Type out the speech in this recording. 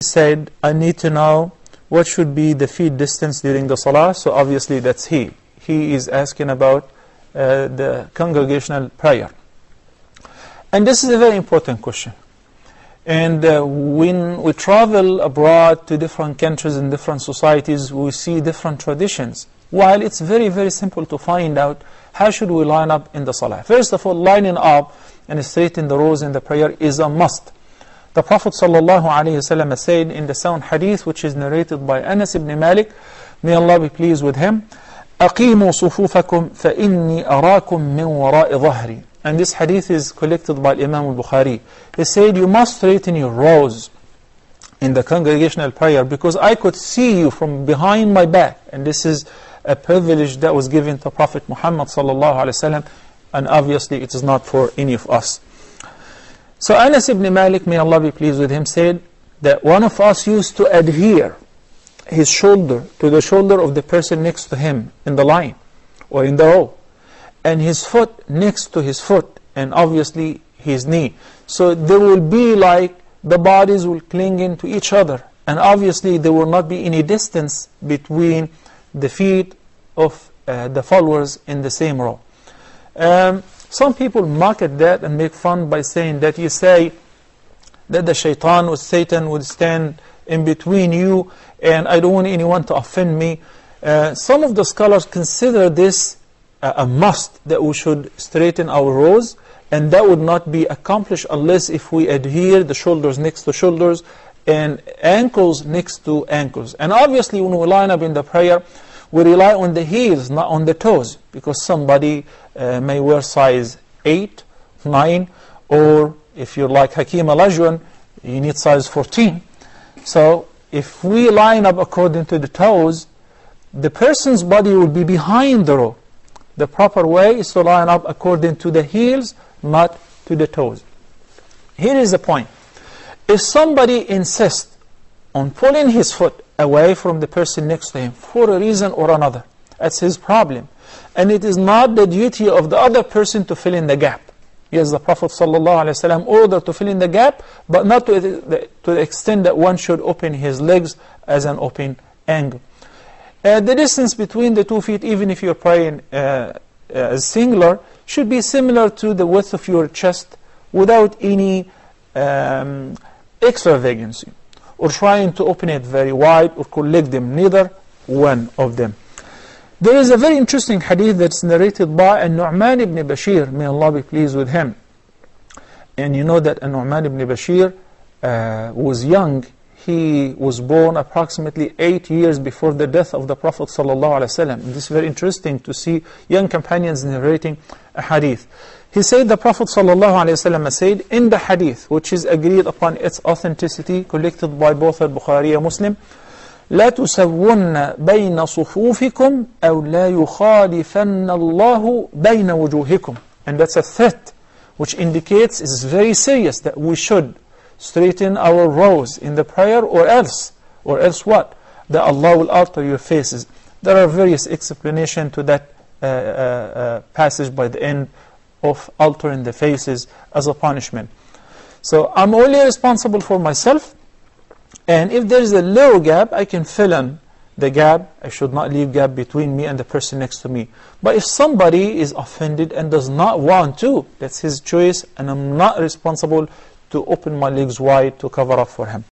said, I need to know what should be the feet distance during the salah. So obviously that's he. He is asking about the congregational prayer. And this is a very important question. And when we travel abroad to different countries and different societies, we see different traditions. While it's very, very simple to find out how should we line up in the salah. First of all, lining up and straighten the rows in the prayer is a must. The Prophet ﷺ said in the sound hadith, which is narrated by Anas ibn Malik, may Allah be pleased with him, أَقِيمُوا صُفُوفَكُمْ فَإِنِّي أَرَاكُمْ مِنْ وَرَاءِ ظَهْرِ. And this hadith is collected by Imam al-Bukhari. He said, you must straighten your rows in the congregational prayer because I could see you from behind my back. And this is a privilege that was given to Prophet Muhammad ﷺ, and obviously it is not for any of us. So Anas ibn Malik, may Allah be pleased with him, said that one of us used to adhere his shoulder to the shoulder of the person next to him in the line or in the row, and his foot next to his foot, and obviously his knee. So there will be like the bodies will cling into each other, and obviously there will not be any distance between the feet of the followers in the same row. Some people mock at that and make fun by saying that you say that the shaitan or Satan would stand in between you and I don't want anyone to offend me. Some of the scholars consider this a must, that we should straighten our rows, and that would not be accomplished unless if we adhere the shoulders next to shoulders and ankles next to ankles. And obviously when we line up in the prayer, we rely on the heels, not on the toes, because somebody may wear size 8, 9, or if you're like Hakim al-Ajwan, you need size 14. So if we line up according to the toes, the person's body will be behind the row. The proper way is to line up according to the heels, not to the toes. Here is the point. If somebody insists on pulling his foot away from the person next to him for a reason or another, that's his problem. And it is not the duty of the other person to fill in the gap. Yes, the Prophet ﷺ ordered to fill in the gap, but not to the extent that one should open his legs as an open angle. The distance between the 2 feet, even if you're praying singular, should be similar to the width of your chest without any extravagance, or trying to open it very wide or collect them, neither one of them. There is a very interesting hadith that's narrated by An-Nu'man ibn Bashir, may Allah be pleased with him. And you know that An-Nu'man ibn Bashir was young. He was born approximately 8 years before the death of the Prophet ﷺ. And this is very interesting to see young companions narrating a hadith. He said, the Prophet ﷺ said in the hadith, which is agreed upon its authenticity, collected by both al-Bukhari and Muslim, لا تسون بين صفوفكم أو لا يخالفن الله بين وجوهكم. And that's a threat, which indicates it's very serious that we should straighten our rows in the prayer, or else what? That Allah will alter your faces. There are various explanations to that passage by the end of altering the faces as a punishment. So I'm only responsible for myself, and if there is a little gap, I can fill in the gap. I should not leave gap between me and the person next to me. But if somebody is offended and does not want to, that's his choice, and I'm not responsible to open my legs wide to cover up for him.